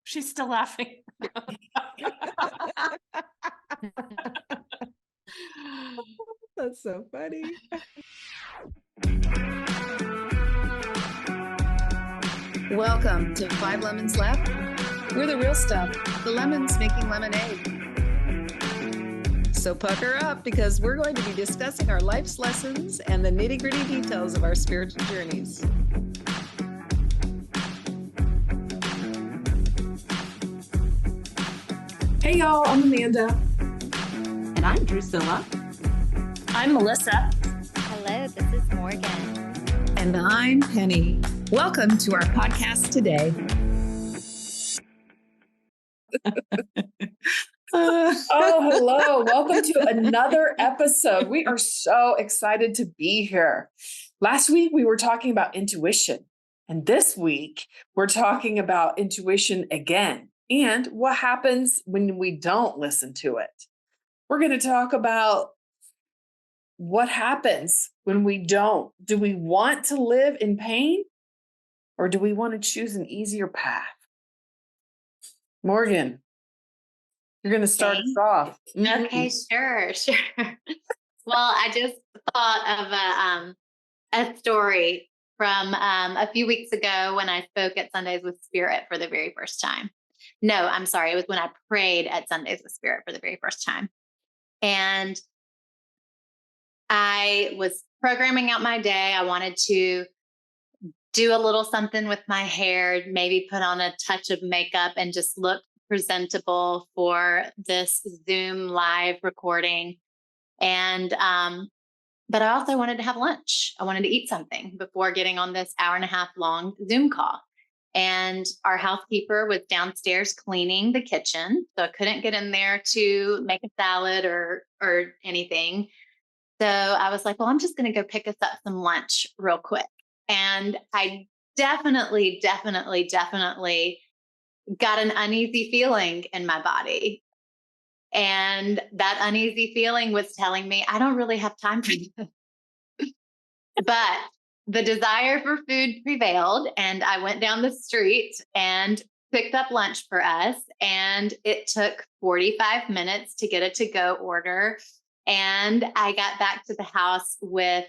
She's still laughing. That's so funny. Welcome to 5 Lemons Left. We're the real stuff, the lemons making lemonade. So pucker up because we're going to be discussing our life's lessons and the nitty-gritty details of our spiritual journeys. Hey y'all, I'm Amanda. And I'm Drusilla. I'm Melissa. Hello, this is Morgan. And I'm Penny. Welcome to our podcast today. Oh, hello. Welcome to another episode. We are so excited to be here. Last week, we were talking about intuition. And this week, we're talking about intuition again and what happens when we don't listen to it. We're going to talk about what happens when we don't. Do we want to live in pain or do we want to choose an easier path? Morgan, you're going to start us off. Okay, sure. Well, I just thought of a story from a few weeks ago when I spoke at Sundays with Spirit for the very first time. No, I'm sorry. It was when I prayed at Sundays with Spirit for the very first time. And I was programming out my day. I wanted to do a little something with my hair, maybe put on a touch of makeup and just look presentable for this Zoom live recording. And, but I also wanted to have lunch. I wanted to eat something before getting on this 1.5-hour long Zoom call. And our housekeeper was downstairs cleaning the kitchen. So I couldn't get in there to make a salad or anything. So I was like, well, I'm just going to go pick us up some lunch real quick. And I definitely got an uneasy feeling in my body. And that uneasy feeling was telling me, I don't really have time for this. But the desire for food prevailed. And I went down the street and picked up lunch for us. And it took 45 minutes to get a to-go order. And I got back to the house with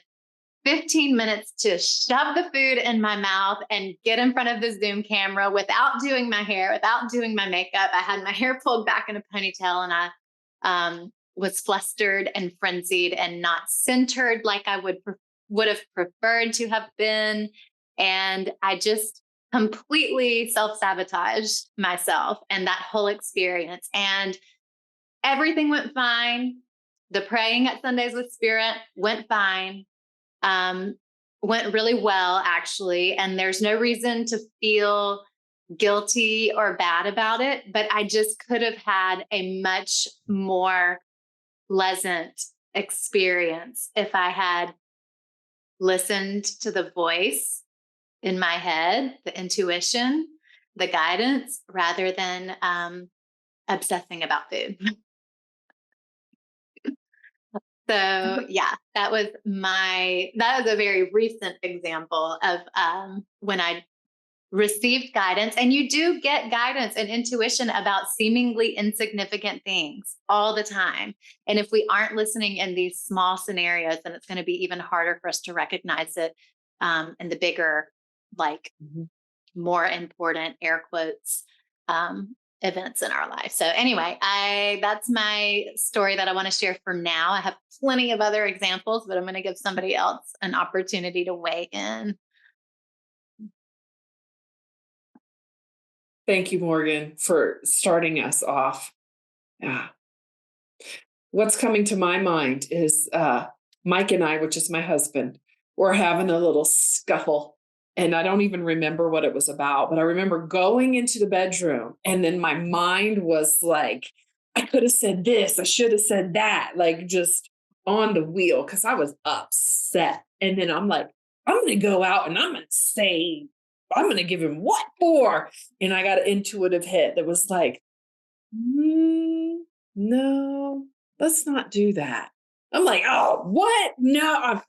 15 minutes to shove the food in my mouth and get in front of the Zoom camera without doing my hair, without doing my makeup. I had my hair pulled back in a ponytail and I was flustered and frenzied and not centered like I would have preferred to have been. And I just completely self-sabotaged myself and that whole experience. And everything went fine. The praying at Sundays with Spirit went fine. Went really well, actually. And there's no reason to feel guilty or bad about it, but I just could have had a much more pleasant experience if I had listened to the voice in my head, the intuition, the guidance, rather than obsessing about food. So yeah, that was a very recent example of when I received guidance. And you do get guidance and intuition about seemingly insignificant things all the time. And if we aren't listening in these small scenarios, then it's going to be even harder for us to recognize it in the bigger, more important air quotes events in our life. So anyway, that's my story that I want to share for now. I have plenty of other examples, but I'm going to give somebody else an opportunity to weigh in. Thank you, Morgan, for starting us off. Yeah. What's coming to my mind is Mike and I, which is my husband, were having a little scuffle. And I don't even remember what it was about, but I remember going into the bedroom and then my mind was like, I could have said this, I should have said that, like just on the wheel because I was upset. And then I'm like, I'm going to go out and I'm going to give him what for? And I got an intuitive hit that was like, no, let's not do that. I'm like, oh, what? No, I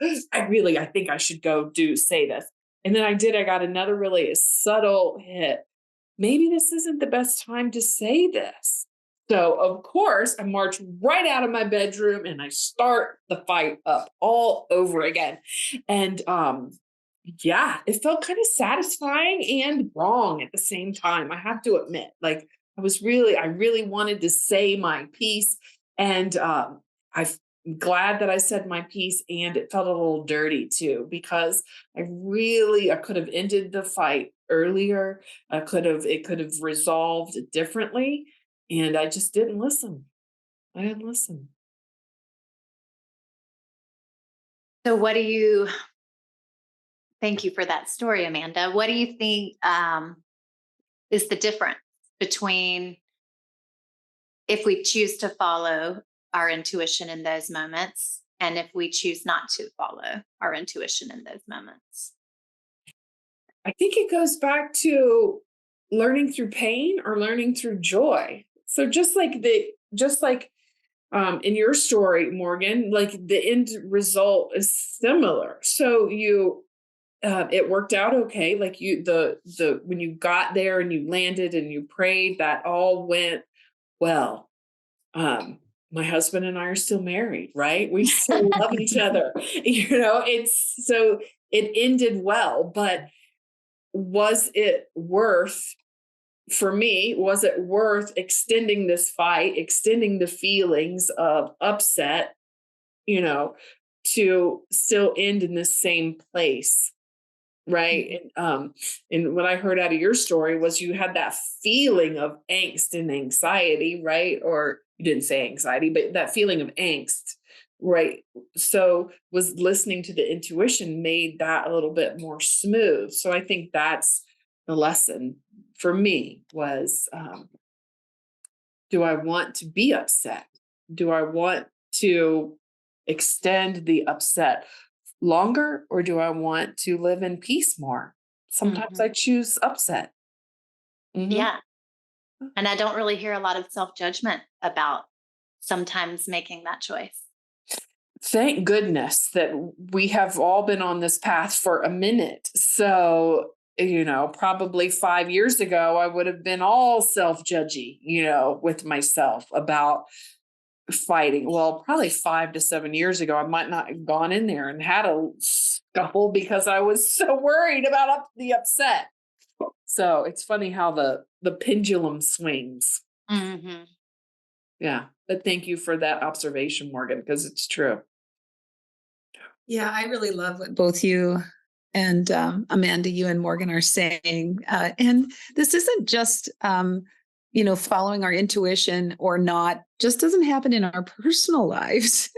think I should go say this. And then I got another really subtle hit maybe this isn't the best time to say this. So, of course, I march right out of my bedroom and I start the fight up all over again. And yeah, it felt kind of satisfying and wrong at the same time. I have to admit, like I really wanted to say my piece, and I'm glad that I said my piece. And it felt a little dirty too because I could have ended the fight earlier. It could have resolved differently, and I just didn't listen. I didn't listen. So thank you for that story, Amanda. What do you think is the difference between if we choose to follow our intuition in those moments and if we choose not to follow our intuition in those moments? I think it goes back to learning through pain or learning through joy. So just like in your story, Morgan, like the end result is similar. So it worked out okay. Like when you got there and you landed and you prayed, that all went well. My husband and I are still married, right? We still love each other. It ended well, but was it worth extending this fight, extending the feelings of upset, to still end in the same place? Right. And what I heard out of your story was you had that feeling of angst and anxiety, right? Or you didn't say anxiety, but that feeling of angst, right? So was listening to the intuition made that a little bit more smooth. So I think that's the lesson for me was, do I want to be upset? Do I want to extend the upset longer, or do I want to live in peace more? Sometimes I choose upset. Mhm. Yeah. And I don't really hear a lot of self-judgment about sometimes making that choice. Thank goodness that we have all been on this path for a minute. So, probably 5 years ago, I would have been all self-judgy, with myself about fighting. Well, probably 5 to 7 years ago, I might not have gone in there and had a scuffle because I was so worried about the upset. So it's funny how the pendulum swings. Mm-hmm. Yeah. But thank you for that observation, Morgan, because it's true. Yeah, I really love what both you and Amanda, you and Morgan are saying. And this isn't just, following our intuition or not, just doesn't happen in our personal lives.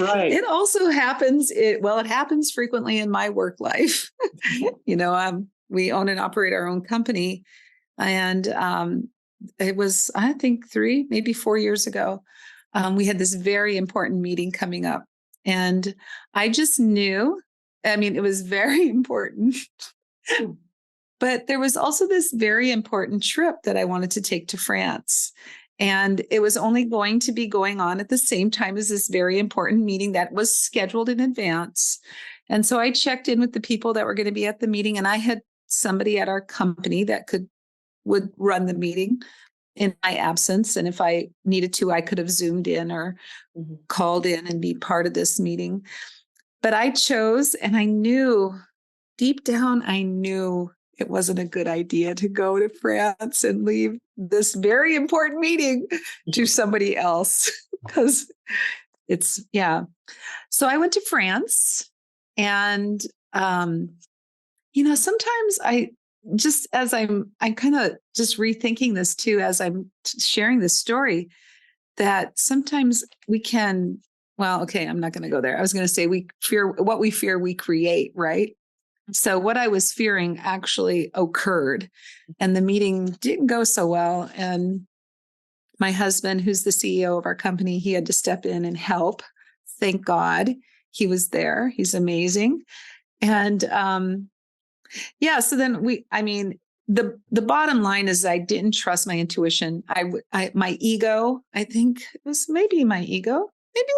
Right. It also happens. It happens frequently in my work life. We own and operate our own company. And it was, I think 3, maybe 4 years ago, we had this very important meeting coming up. And I just knew, it was very important. But there was also this very important trip that I wanted to take to France. And it was only going to be going on at the same time as this very important meeting that was scheduled in advance. And so I checked in with the people that were going to be at the meeting, and I had somebody at our company that would run the meeting in my absence. And if I needed to, I could have Zoomed in or called in and be part of this meeting. But I chose, and I knew deep down, it wasn't a good idea to go to France and leave this very important meeting to somebody else because So I went to France, and, sometimes I'm kind of just rethinking this too, as I'm sharing this story, that sometimes we can, I'm not going to go there. I was going to say what we fear, we create, right? So what I was fearing actually occurred, and the meeting didn't go so well. And my husband, who's the CEO of our company, he had to step in and help. Thank God he was there. He's amazing. And so then the bottom line is I didn't trust my intuition. My ego, I think it was maybe my ego. Maybe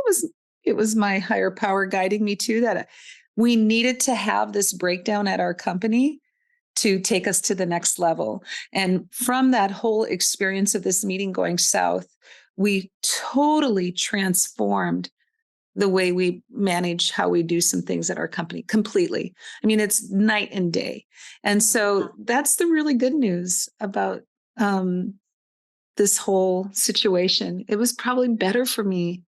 it was my higher power guiding me to that. We needed to have this breakdown at our company to take us to the next level. And from that whole experience of this meeting going south, we totally transformed the way we manage how we do some things at our company completely. I mean, it's night and day. And so that's the really good news about this whole situation. It was probably better for me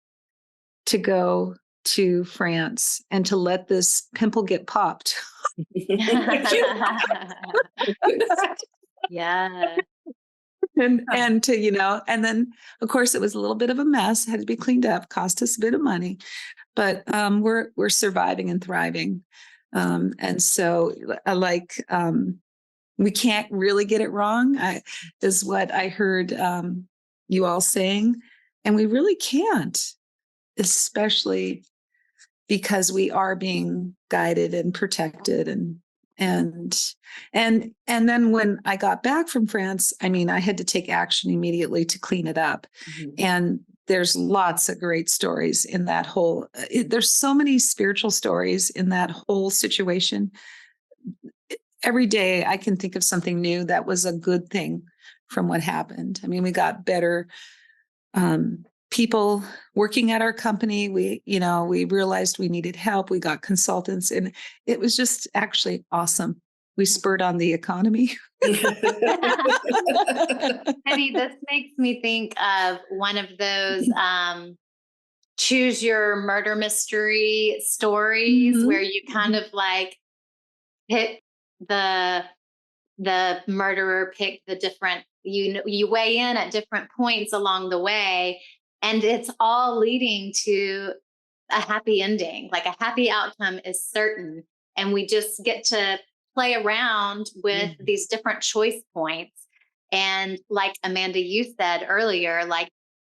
to go to France and to let this pimple get popped. Yeah. And to, and then of course it was a little bit of a mess, had to be cleaned up, cost us a bit of money, but we're surviving and thriving. And so we can't really get it wrong, is what I heard you all saying. And we really can't, especially because we are being guided and protected. And then when I got back from France, I mean, I had to take action immediately to clean it up. Mm-hmm. And there's lots of great stories in that whole, there's so many spiritual stories in that whole situation. Every day I can think of something new that was a good thing from what happened. I mean, we got better people working at our company. We realized we needed help. We got consultants, and it was just actually awesome. We spurred on the economy. Honey, this makes me think of one of those choose your murder mystery stories, mm-hmm. where you kind of like pick the murderer, pick the different, you weigh in at different points along the way, and it's all leading to a happy ending. Like a happy outcome is certain, and we just get to play around with mm-hmm. these different choice points. And like Amanda, you said earlier, like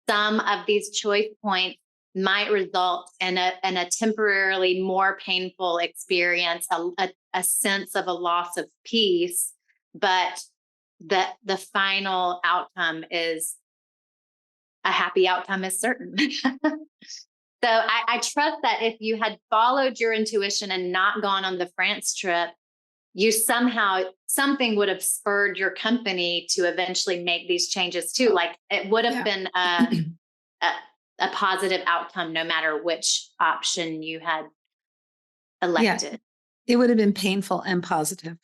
some of these choice points might result in a temporarily more painful experience, a sense of a loss of peace, but the final outcome is a happy outcome is certain. So I trust that if you had followed your intuition and not gone on the France trip, something would have spurred your company to eventually make these changes too. Like it would have been a positive outcome, no matter which option you had elected. Yeah, it would have been painful and positive.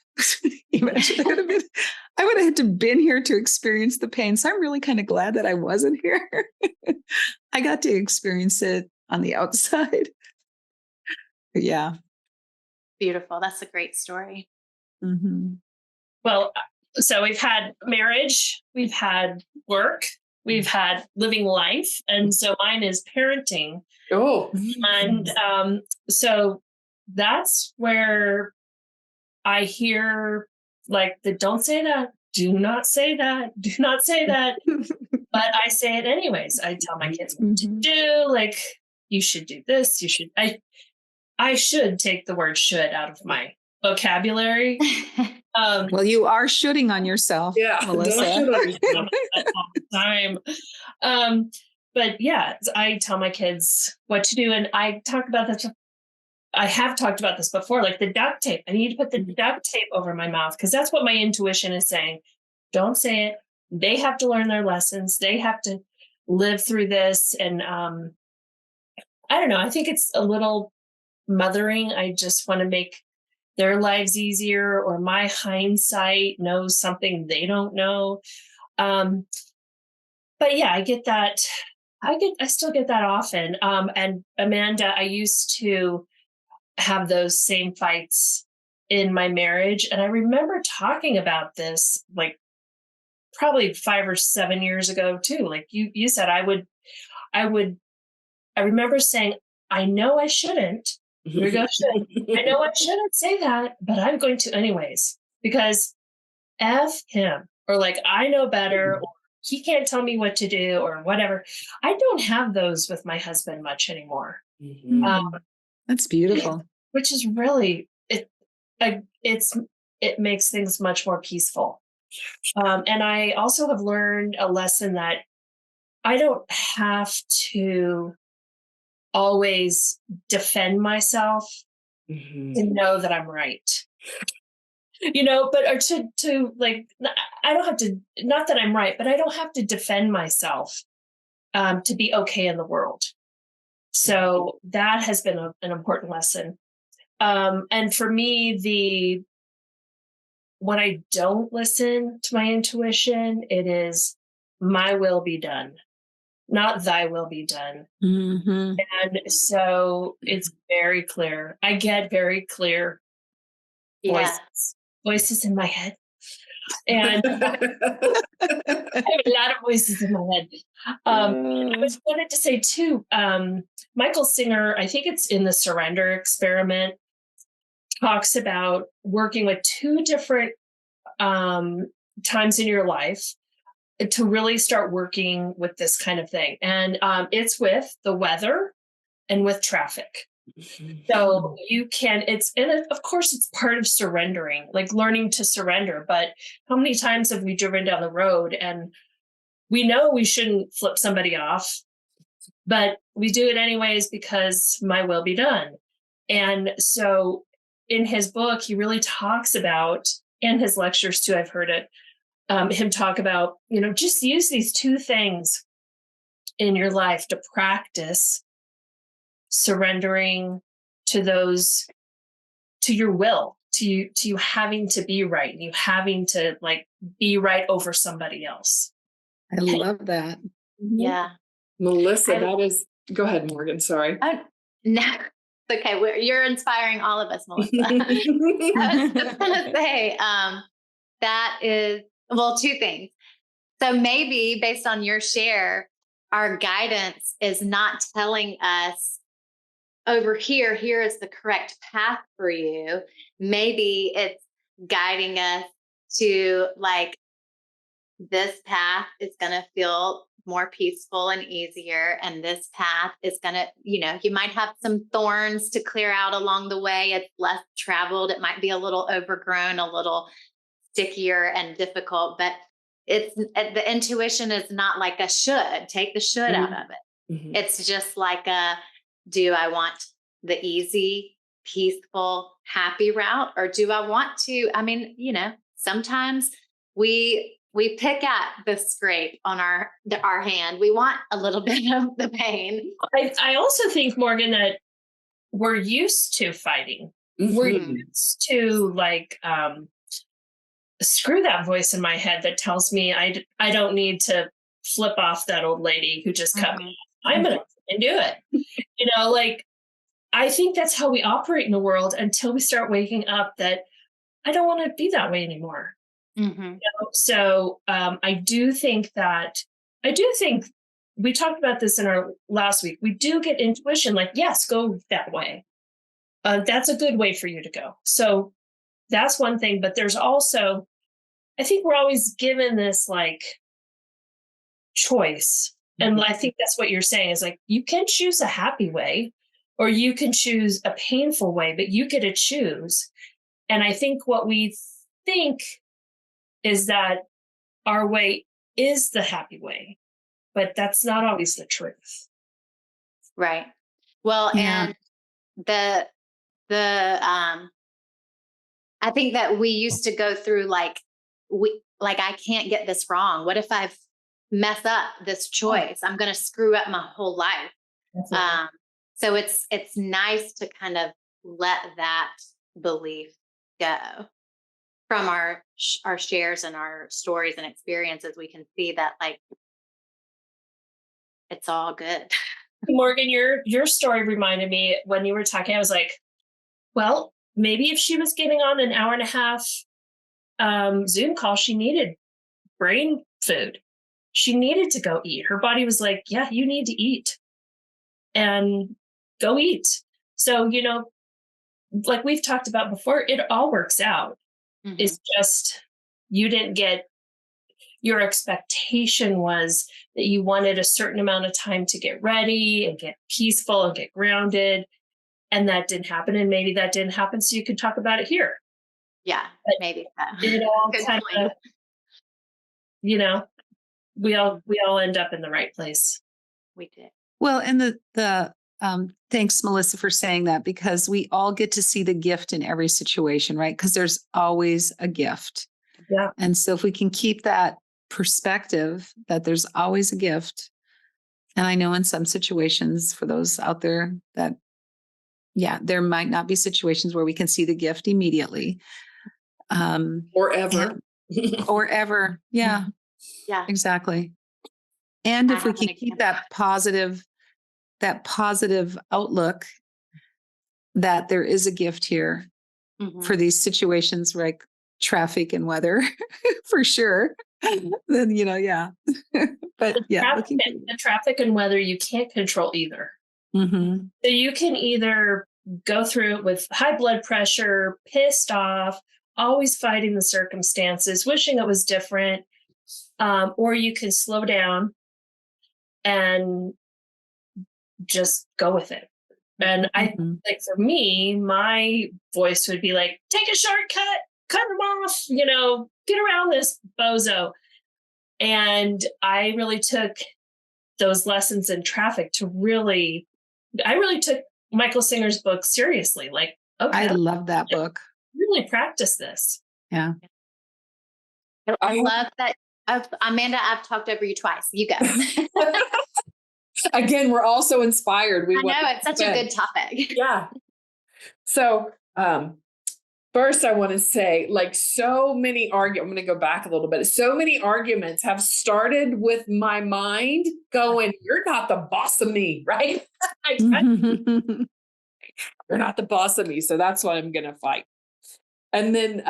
Imagine, I would have had to been here to experience the pain. So I'm really kind of glad that I wasn't here. I got to experience it on the outside. But yeah. Beautiful. That's a great story. Mm-hmm. Well, so we've had marriage, we've had work, we've had living life. And so mine is parenting. Oh. And so that's where I hear like don't say that, do not say that, do not say that. But I say it anyways. I tell my kids what to do. Like, you should do this. I should take the word should out of my vocabulary. Well, you are shooting on yourself, Melissa. Don't shoot on yourself all the time. But yeah, I tell my kids what to do. And I talk about this. I have talked about this before, like the duct tape. I need to put the duct tape over my mouth because that's what my intuition is saying. Don't say it. They have to learn their lessons. They have to live through this. And I don't know. I think it's a little mothering. I just want to make their lives easier, or my hindsight knows something they don't know. But yeah, I get that. I still get that often. And Amanda, I used to have those same fights in my marriage. And I remember talking about this like probably 5 or 7 years ago too. Like you said, I remember saying, I know I shouldn't. Here we go. I know I shouldn't say that, but I'm going to anyways, because F him, or like, I know better, or he can't tell me what to do, or whatever. I don't have those with my husband much anymore. Mm-hmm. That's beautiful. Which is really, it makes things much more peaceful. And I also have learned a lesson that I don't have to always defend myself to know that I'm right. but or to like, I don't have to, not that I'm right, but I don't have to defend myself to be okay in the world. So that has been an important lesson. And for me, when I don't listen to my intuition, it is my will be done, not thy will be done. Mm-hmm. And so it's very clear. I get very clear Yeah. voices in my head. And I have a lot of voices in my head. I was wanted to say too, Michael Singer, I think it's in the Surrender Experiment, talks about working with two different times in your life to really start working with this kind of thing. And it's with the weather and with traffic. So you can, of course, it's part of surrendering, like learning to surrender. But how many times have we driven down the road and we know we shouldn't flip somebody off, but we do it anyways because my will be done. And so in his book, he really talks about, and his lectures too, I've heard it, him talk about, just use these two things in your life to practice surrendering to your will, to you having to be right, you having to like be right over somebody else. I love that. Yeah. Melissa, go ahead, Morgan. Sorry. No, it's okay. You're inspiring all of us, Melissa. I was just going to say that is, well, two things. So maybe based on your share, our guidance is not telling us over here is the correct path for you. Maybe it's guiding us to like, this path is going to feel more peaceful and easier. And this path is going to, you might have some thorns to clear out along the way. It's less traveled. It might be a little overgrown, a little stickier and difficult, but the intuition is not like a should. Take the should out of it. Mm-hmm. It's just like do I want the easy, peaceful, happy route? Or do I want to, sometimes we pick at the scrape on our hand. We want a little bit of the pain. I also think, Morgan, that we're used to fighting. Mm-hmm. We're used to like, screw that voice in my head that tells me I don't need to flip off that old lady who just cut me. I'm going to do it. Like, I think that's how we operate in the world until we start waking up that I don't want to be that way anymore. Mm-hmm. So I do think we talked about this in our last week. We do get intuition, like, yes, go that way. That's a good way for you to go. So that's one thing. But there's also, I think we're always given this like choice. Mm-hmm. And I think that's what you're saying is like, you can choose a happy way or you can choose a painful way, but you get to choose. And I think what we think is that our way is the happy way, but that's not always the truth. Right. Well, yeah. And I think that we used to go through like I can't get this wrong. What if I mess up this choice? I'm going to screw up my whole life. So it's nice to kind of let that belief go. From our shares and our stories and experiences, we can see that like it's all good. Morgan, your story reminded me when you were talking, I was like, well, maybe if she was getting on an hour and a half Zoom call, she needed brain food. She needed to go eat. Her body was like, yeah, you need to eat and go eat. So, like we've talked about before, it all works out. Mm-hmm. It's just, you didn't get, your expectation was that you wanted a certain amount of time to get ready and get peaceful and get grounded. And that didn't happen. And maybe that didn't happen. So you could talk about it here. Yeah, but maybe. It all kind of, we all end up in the right place. We did. Well, and the Thanks, Melissa, for saying that, because we all get to see the gift in every situation, right? Because there's always a gift. Yeah. And so if we can keep that perspective that there's always a gift, and I know in some situations for those out there that, yeah, there might not be situations where we can see the gift immediately. Or ever. Or ever. Yeah, Yeah. exactly. And I if we have an can keep example. that positive outlook that there is a gift here Mhm. for these situations like traffic and weather, for sure. Then, yeah. But yeah, The traffic and weather you can't control either. Mm-hmm. So you can either go through it with high blood pressure, pissed off, always fighting the circumstances, wishing it was different, or you can slow down and just go with it. And I like, for me, my voice would be like, take a shortcut, cut them off, get around this bozo. And I really took those lessons in traffic I really took Michael Singer's book seriously. Like, okay, I love that book. really practice this. Yeah. I love that. Amanda, I've talked over you twice. You go. Again, we're also inspired. I know, it's such a good topic. Yeah. So, first I want to say, like, so many I'm going to go back a little bit. So many arguments have started with my mind going, you're not the boss of me, right? You're not the boss of me. So that's what I'm going to fight. And then,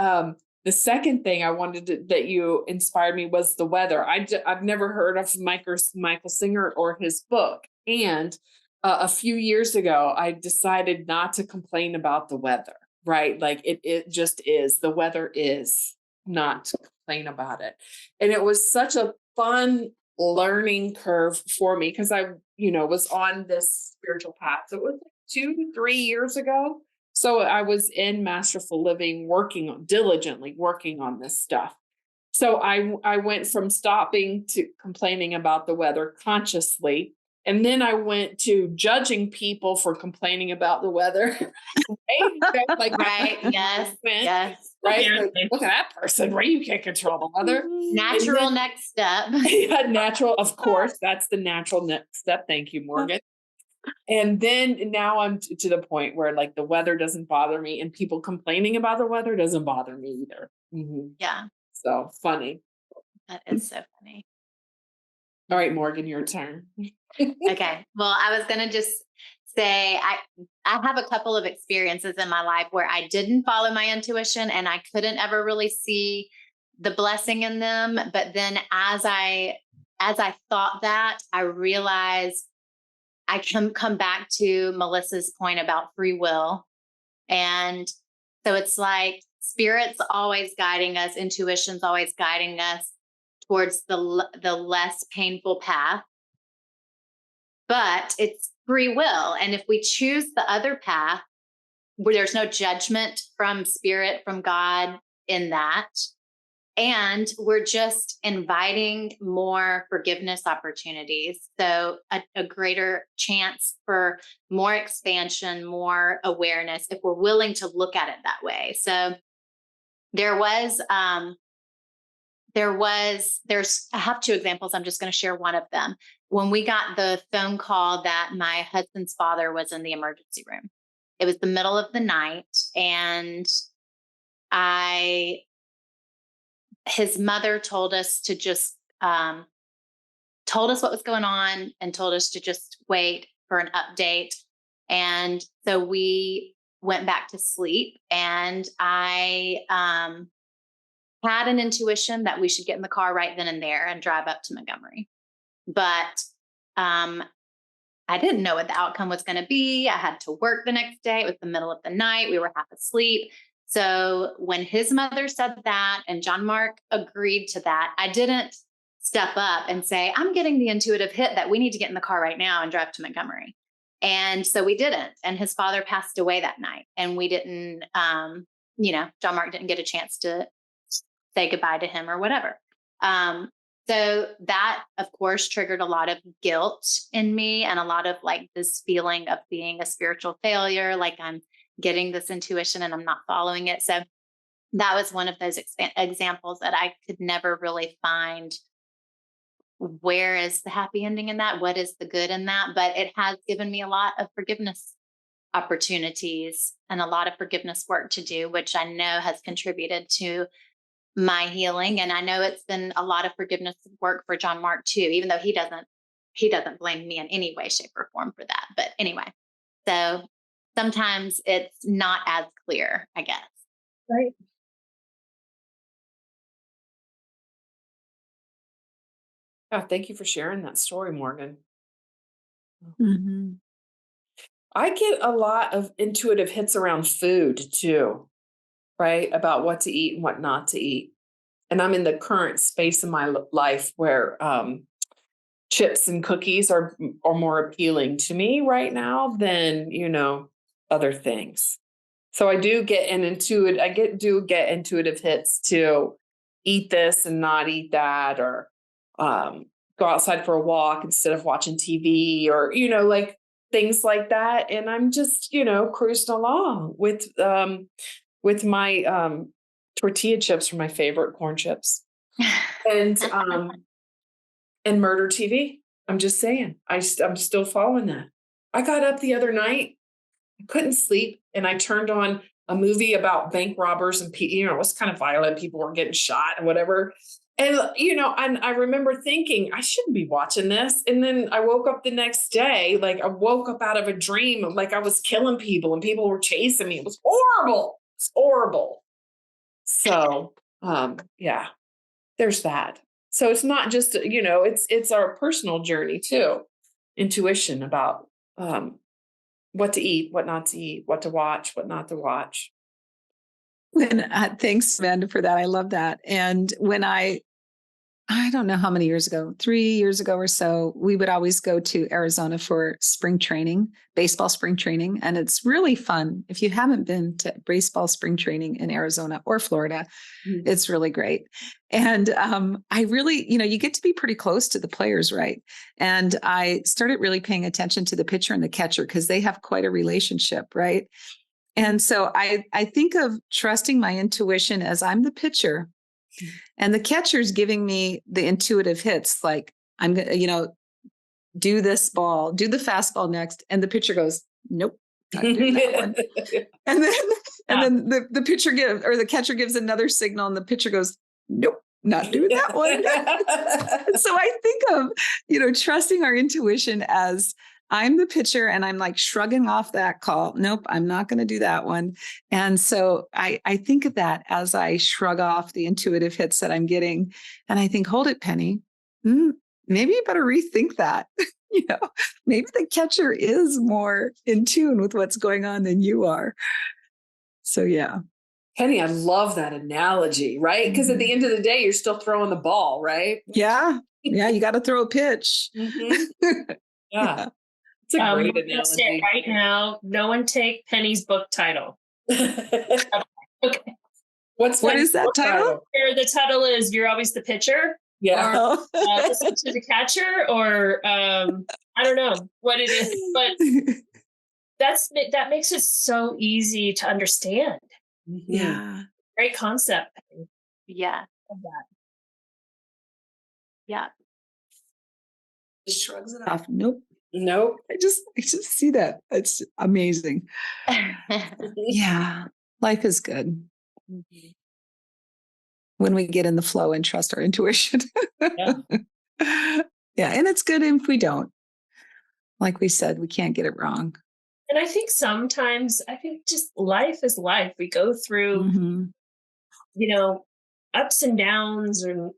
the second thing I wanted that you inspired me was the weather. I've never heard of Michael Singer or his book. And a few years ago, I decided not to complain about the weather, right? Like it just is. The weather is, not to complain about it. And it was such a fun learning curve for me because I, was on this spiritual path. So it was like 2-3 years ago. So I was in Masterful Living, diligently working on this stuff. So I went from stopping to complaining about the weather consciously. And then I went to judging people for complaining about the weather. Right. Yes. Yes. Right. Like, look at that person, right? You can't control the weather. Natural next step. Yeah, natural. Of course, that's the natural next step. Thank you, Morgan. And then now I'm to the point where like the weather doesn't bother me and people complaining about the weather doesn't bother me either. Mm-hmm. Yeah. So funny. That is so funny. All right, Morgan, your turn. Okay. Well, I was going to just say, I have a couple of experiences in my life where I didn't follow my intuition and I couldn't ever really see the blessing in them. But then as I thought that, I realized I can come back to Melissa's point about free will. And so it's like spirit's always guiding us, intuition's always guiding us towards the less painful path. But it's free will. And if we choose the other path, where there's no judgment from spirit, from God in that, and we're just inviting more forgiveness opportunities. So a greater chance for more expansion, more awareness, if we're willing to look at it that way. So there's, I have two examples. I'm just going to share one of them. When we got the phone call that my husband's father was in the emergency room, it was the middle of the night, and his mother told us to just, told us what was going on and told us to just wait for an update. And so we went back to sleep, and I had an intuition that we should get in the car right then and there and drive up to Montgomery. But I didn't know what the outcome was going to be. I had to work the next day. It was the middle of the night. We were half asleep. So when his mother said that and John Mark agreed to that, I didn't step up and say, I'm getting the intuitive hit that we need to get in the car right now and drive to Montgomery. And so we didn't. And his father passed away that night. And we didn't, John Mark didn't get a chance to say goodbye to him or whatever. So that, of course, triggered a lot of guilt in me and a lot of like this feeling of being a spiritual failure, like I'm getting this intuition and I'm not following it. So that was one of those examples that I could never really find where is the happy ending in that? What is the good in that? But it has given me a lot of forgiveness opportunities and a lot of forgiveness work to do, which I know has contributed to my healing. And I know it's been a lot of forgiveness work for John Mark too, even though he doesn't blame me in any way, shape, or form for that. But anyway, so sometimes it's not as clear, I guess. Right. Oh, thank you for sharing that story, Morgan. Mhm. I get a lot of intuitive hits around food too, right? About what to eat and what not to eat. And I'm in the current space in my life where chips and cookies are more appealing to me right now than, other things. So I do get get intuitive hits to eat this and not eat that, or go outside for a walk instead of watching TV, or like things like that. And I'm just cruising along with my tortilla chips from my favorite corn chips and murder TV. I'm just saying, I'm still following that. I got up the other night, I couldn't sleep, and I turned on a movie about bank robbers and it was kind of violent. People were getting shot and whatever. And and I remember thinking I shouldn't be watching this. And then I woke up the next day, like I woke up out of a dream, like I was killing people and people were chasing me. It was horrible. It's horrible. So yeah, there's that. So it's not just it's our personal journey too, intuition about what to eat, what not to eat, what to watch, what not to watch. And thanks, Amanda, for that. I love that. And when I don't know how many years ago, 3 years ago or so, we would always go to Arizona for spring training, baseball spring training. And it's really fun. If you haven't been to baseball spring training in Arizona or Florida, it's really great. And I really, you get to be pretty close to the players, right? And I started really paying attention to the pitcher and the catcher because they have quite a relationship, right? And so I think of trusting my intuition as I'm the pitcher and the catcher's giving me the intuitive hits, like I'm going to, do this ball, do the fastball next. And the pitcher goes, nope, not doing that one. And then, the pitcher or the catcher gives another signal and the pitcher goes, nope, not doing that one. So I think of, trusting our intuition as I'm the pitcher and I'm like shrugging off that call. Nope, I'm not going to do that one. And so I think of that as I shrug off the intuitive hits that I'm getting. And I think, hold it, Penny. Maybe you better rethink that. Maybe the catcher is more in tune with what's going on than you are. So, yeah. Penny, I love that analogy, right? Because at the end of the day, you're still throwing the ball, right? Yeah. Yeah. You got to throw a pitch. Yeah. It's a great analogy. Say right now, no one take Penny's book title. Okay. What is that title? The title is "You're Always the Pitcher." Yeah. Or listen to the catcher, or I don't know what it is, but that makes it so easy to understand. Yeah. Great concept. Yeah. Of that. Yeah. Just shrugs it off. Nope. I just see that. It's amazing. Yeah. Life is good. When we get in the flow and trust our intuition. Yeah. Yeah. And it's good if we don't. Like we said, we can't get it wrong. And I think sometimes, just life is life. We go through, ups and downs. And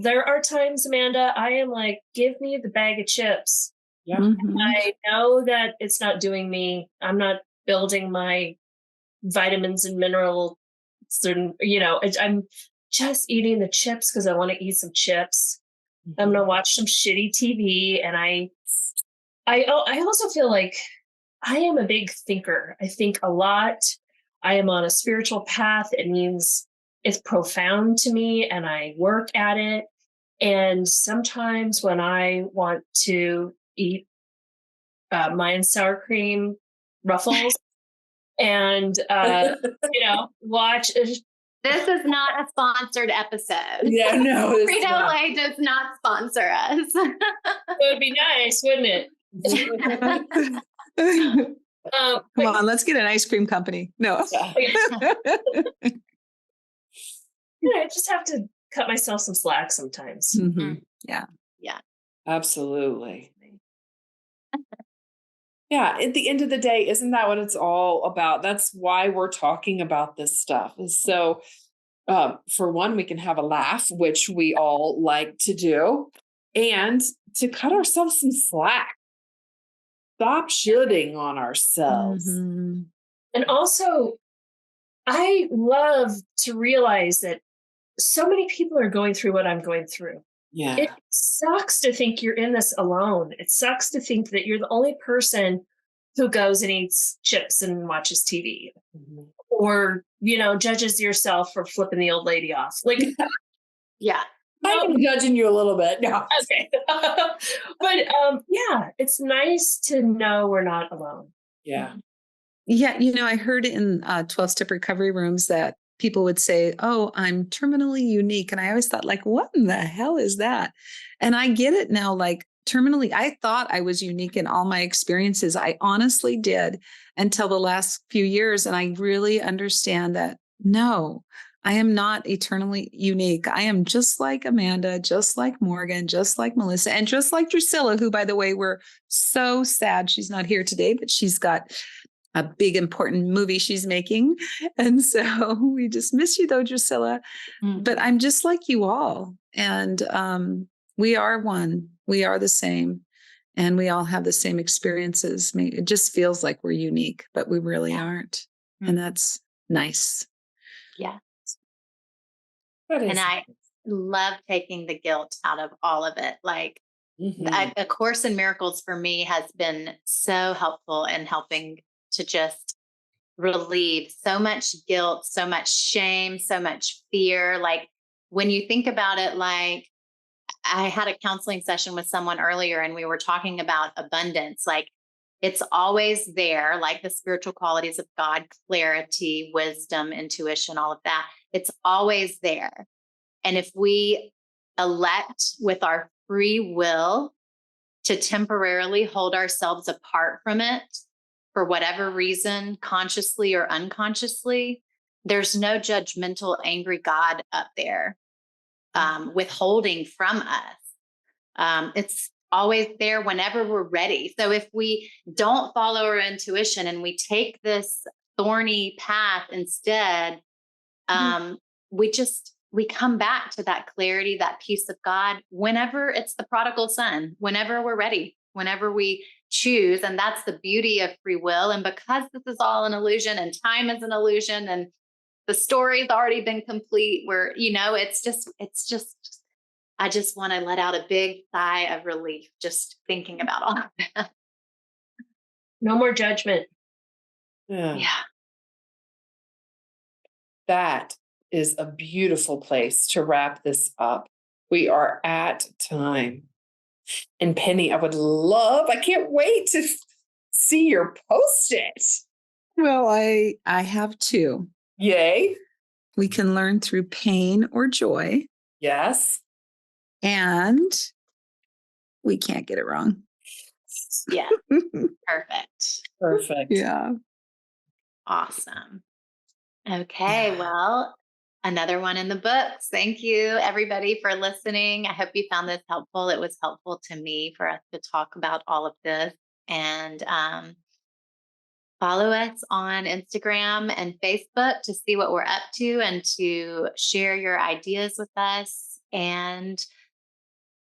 there are times, Amanda, I am like, give me the bag of chips. Yeah. I know that it's not doing me. I'm not building my vitamins and minerals. I'm just eating the chips because I want to eat some chips. I'm going to watch some shitty TV. And I also feel like I am a big thinker. I think a lot. I am on a spiritual path. It means it's profound to me and I work at it. And sometimes when I want to eat Mayan sour cream ruffles and, watch. This is not a sponsored episode. Yeah, no, it's Frito not. Lay does not sponsor us. It would be nice, wouldn't it? Come on, let's get an ice cream company. No. I just have to cut myself some slack sometimes. Mhm. Yeah. Absolutely. Yeah, at the end of the day, isn't that what it's all about? That's why we're talking about this stuff. Is so, for one, we can have a laugh, which we all like to do, and to cut ourselves some slack. Stop shitting on ourselves. Mhm. And also, I love to realize that so many people are going through what I'm going through. Yeah. It sucks to think you're in this alone. It sucks to think that you're the only person who goes and eats chips and watches TV or, judges yourself for flipping the old lady off. Like, Yeah. I'm judging you a little bit. No. Okay. But it's nice to know we're not alone. Yeah. Yeah. I heard in 12-step recovery rooms that people would say, "Oh, I'm terminally unique." And I always thought, like, what in the hell is that? And I get it now. Like, terminally, I thought I was unique in all my experiences. I honestly did until the last few years. And I really understand that no, I am not eternally unique. I am just like Amanda, just like Morgan, just like Melissa, and just like Drusilla, who, by the way, we're so sad she's not here today, but she's got a big, important movie she's making. And so we just miss you though, Drusilla. But I'm just like you all. And we are one. We are the same. And we all have the same experiences. It just feels like we're unique, but we really aren't. And that's nice. Yeah. That is And I love taking the guilt out of all of it. Like, A Course in Miracles for me has been so helpful in helping to just relieve so much guilt, so much shame, so much fear. Like, when you think about it, like, I had a counseling session with someone earlier and we were talking about abundance. Like, it's always there, like the spiritual qualities of God, clarity, wisdom, intuition, all of that. It's always there. And if we elect with our free will to temporarily hold ourselves apart from it for whatever reason, consciously or unconsciously, there's no judgmental, angry God up there withholding from us. It's always there whenever we're ready. So if we don't follow our intuition and we take this thorny path instead, we come back to that clarity, that peace of God, whenever it's the prodigal son, whenever we're ready, whenever we choose. And that's the beauty of free will. And because this is all an illusion and time is an illusion and the story's already been complete, where, it's just, I just want to let out a big sigh of relief, just thinking about all of that. No more judgment. Yeah. Yeah. That is a beautiful place to wrap this up. We are at time. And Penny, I can't wait to see your post-it. Well, I have two. Yay. We can learn through pain or joy, Yes. and we can't get it wrong. Yeah. Perfect. Perfect. Yeah. Awesome. Okay. Well, another one in the books. Thank you, everybody, for listening. I hope you found this helpful. It was helpful to me for us to talk about all of this. And follow us on Instagram and Facebook to see what we're up to and to share your ideas with us, and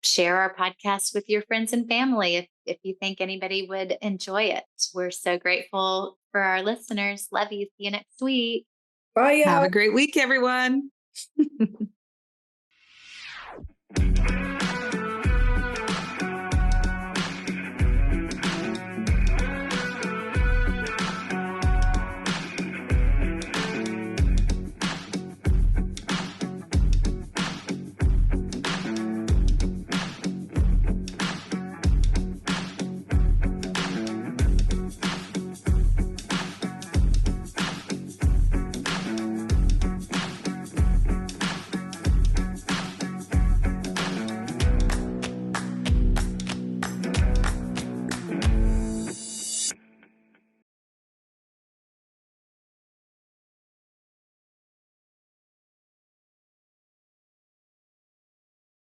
share our podcast with your friends and family if you think anybody would enjoy it. We're so grateful for our listeners. Love you. See you next week. Bye. Have a great week, everyone.